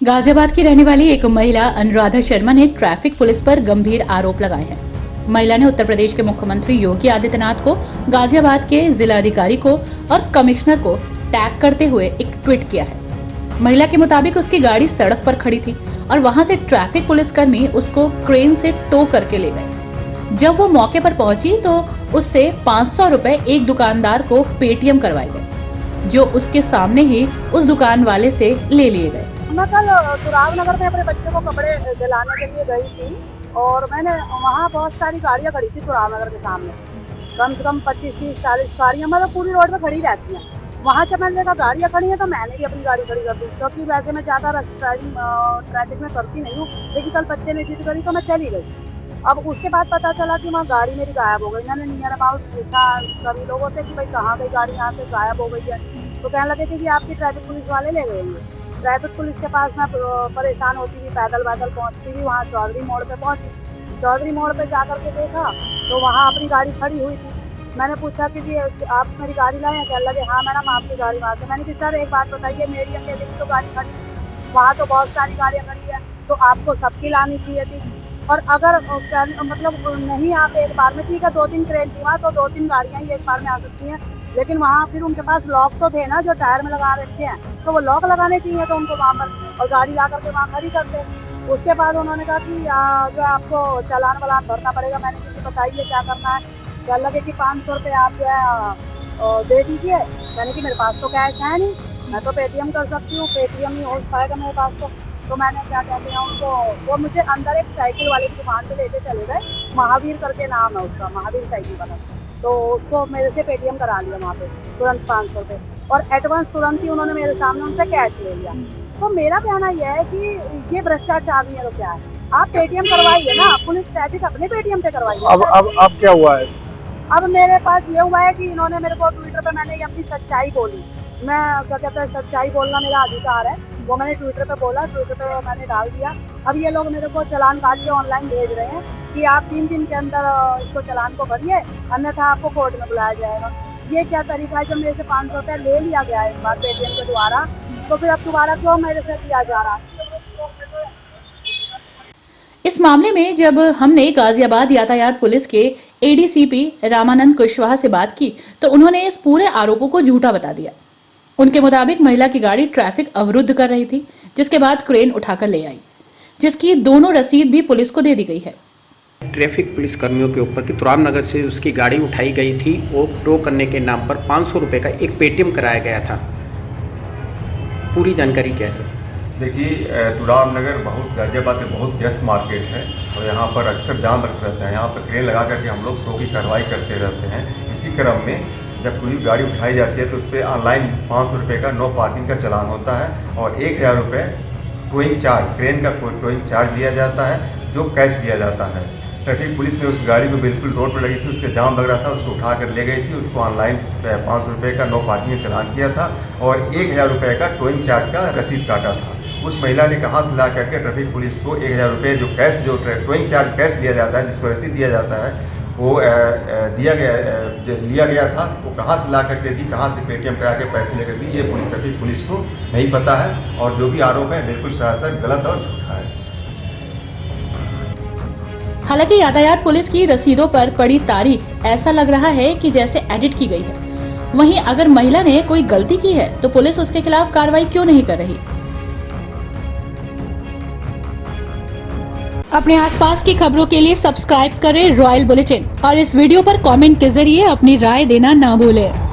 गाजियाबाद की रहने वाली एक महिला अनुराधा शर्मा ने ट्रैफिक पुलिस पर गंभीर आरोप लगाए हैं। महिला ने उत्तर प्रदेश के मुख्यमंत्री योगी आदित्यनाथ को, गाजियाबाद के जिलाधिकारी को और कमिश्नर को टैग करते हुए एक ट्वीट किया है। महिला के मुताबिक उसकी गाड़ी सड़क पर खड़ी थी और वहां से ट्रैफिक पुलिसकर्मी उसको क्रेन से टो करके ले गए। जब वो मौके पर पहुंची तो उससे 500 रुपए एक दुकानदार को पेटीएम करवाए गए, जो उसके सामने ही उस दुकान वाले से ले लिए गए। मैं कल तुराग नगर में अपने बच्चे को कपड़े दिलाने के लिए गई थी और मैंने वहाँ बहुत सारी गाड़ियाँ खड़ी थी तुराग नगर के सामने। कम से कम 25-30-40 गाड़ियाँ मतलब पूरी रोड पे खड़ी रहती हैं। वहाँ जब मैंने देखा गाड़ियाँ खड़ी हैं तो मैंने भी अपनी गाड़ी खड़ी कर दी, क्योंकि वैसे मैं ज़्यादा ड्राइविंग ट्रैफिक में करती नहीं हूँ, लेकिन कल बच्चे ने जिद करी तो मैं चली गई। अब उसके बाद पता चला कि वहाँ गाड़ी मेरी गायब हो गई। मैंने नियर अबाउट पूछा सभी लोगों से कि भाई कहाँ गई गाड़ी, यहाँ से गायब हो गई है। तो कहने लगे कि आपकी ट्रैफिक पुलिस वाले ले गए होंगे। ट्रैफिक पुलिस के पास मैं परेशान होती हुई पैदल पहुंचती हुई वहाँ चौधरी मोड़ पे पहुंची। चौधरी मोड़ पे जाकर के देखा तो वहाँ अपनी गाड़ी खड़ी हुई थी। मैंने पूछा कि जी आप मेरी गाड़ी लाए हैं? कहने लगे हाँ मैडम आपकी गाड़ी वहाँ से। मैंने कहा सर एक बात बताइए, मेरी अकेले की तो गाड़ी खड़ी, वहाँ तो बहुत सारी गाड़ियाँ खड़ी है, तो आपको सबकी लानी चाहिए थी। और अगर मतलब नहीं आप एक बार में, ठीक है 2-3 ट्रेन थी वहाँ, तो 2-3 गाड़ियाँ ही एक बार में आ सकती हैं, लेकिन वहाँ फिर उनके पास लॉक तो थे ना जो टायर में लगा रखे हैं, तो वो लॉक लगाने चाहिए तो उनको वहाँ पर, और गाड़ी ला करके वहाँ खड़ी करते। उसके बाद उन्होंने कहा कि जो आपको चालान वालान भरना पड़ेगा। मैंने किसी बताइए क्या करना है? क्या लगे कि 500 रुपये आप जो है दे दीजिए। मैंने कि मेरे पास तो कैश है नहीं, मैं तो पेटीएम कर सकती हूँ, पेटीएम ही हो पाएगा मेरे पास तो मैंने क्या कहते हैं उनको, वो मुझे अंदर एक साइकिल वाले की दुकान पे लेके चले गए, महावीर करके नाम है उसका, महावीर साइकिल वाला। तो उसको मेरे से पेटीएम करा लिया वहाँ पे तुरंत 500 रुपये, और एडवांस तुरंत ही उन्होंने मेरे सामने उनसे कैश ले लिया। तो मेरा कहना यह है कि ये भ्रष्टाचार नहीं है तो क्या है? आप पेटीएम करवाइए ना, पुलिस ट्रैफिक अपने पेटीएम पे करवाइए। अब क्या हुआ है? अब मेरे पास ये हुआ है कि इन्होंने मेरे को ट्विटर पे, मैंने ये अपनी सच्चाई बोली, मैं क्या कहते हैं सच्चाई बोलना मेरा अधिकार है, वो मैंने ट्विटर पे बोला, ट्विटर पे मैंने डाल दिया। अब ये लोग मेरे को चालान काट के ऑनलाइन भेज रहे हैं कि आप 3 दिन के अंदर इसको चालान को भरिए, अन्यथा आपको कोर्ट में बुलाया जाएगा। ये क्या तरीका है? जब मेरे से 500 रुपये ले लिया गया है इस बार पेटीएम के द्वारा, तो फिर अब दोबारा क्यों मेरे से दिया जा रहा है? इस मामले में जब हमने गाजियाबाद यातायात पुलिस के एडीसीपी रामानंद कुशवाहा से बात की तो उन्होंने इस पूरे आरोपों को झूठा बता दिया। उनके मुताबिक महिला की गाड़ी ट्रैफिक अवरुद्ध कर रही थी, जिसके बाद क्रेन उठाकर ले आई, जिसकी दोनों रसीद भी पुलिस को दे दी गई है। ट्रैफिक पुलिस कर्मियों के ऊपर की तुराग नगर से उसकी गाड़ी उठाई गई थी और टो करने के नाम पर 500 रुपये का एक पेटीएम कराया गया था। पूरी जानकारी कैसे? देखिए, तुराग नगर गाजियाबाद में बहुत व्यस्त मार्केट है और यहाँ पर अक्सर जाम रहता है। यहाँ पर क्रेन लगा करके हम लोग टो की कार्रवाई करते रहते हैं। इसी क्रम में जब कोई गाड़ी उठाई जाती है तो उस पर ऑनलाइन 500 रुपये का नो पार्किंग का चालान होता है और 1000 रुपये टोइंग चार्ज, क्रेन का टोइंग चार्ज लिया जाता है, जो कैश दिया जाता है। ट्रैफिक पुलिस ने उस गाड़ी को बिल्कुल रोड पर लगी थी, उसके जाम लग रहा था, उसको उठा कर ले गई थी, उसको ऑनलाइन 500 रुपये का नो पार्किंग चालान किया था और 1000 रुपये का टोइंग चार्ज का रसीद काटा था। उस महिला ने कहाँ से ला करके ट्रैफिक पुलिस को 1000 रुपये जो कैश, जो टोइंग चार्ज कैश दिया जाता है, जिसको रसीद दिया जाता है, वो लिया गया था, वो कहाँ से ला करके दी, कहाँ से पेटीएम करा के पैसे लेकर दी, ये ट्रैफिक पुलिस को नहीं पता है और जो भी आरोप है बिल्कुल सरासर गलत और झूठा है। हालांकि यातायात पुलिस की रसीदों पर पड़ी तारीख ऐसा लग रहा है कि जैसे एडिट की गई है। वहीं अगर महिला ने कोई गलती की है तो पुलिस उसके खिलाफ कार्रवाई क्यों नहीं कर रही? अपने आसपास की खबरों के लिए सब्सक्राइब करें रॉयल बुलेटिन और इस वीडियो पर कमेंट के जरिए अपनी राय देना ना भूलें।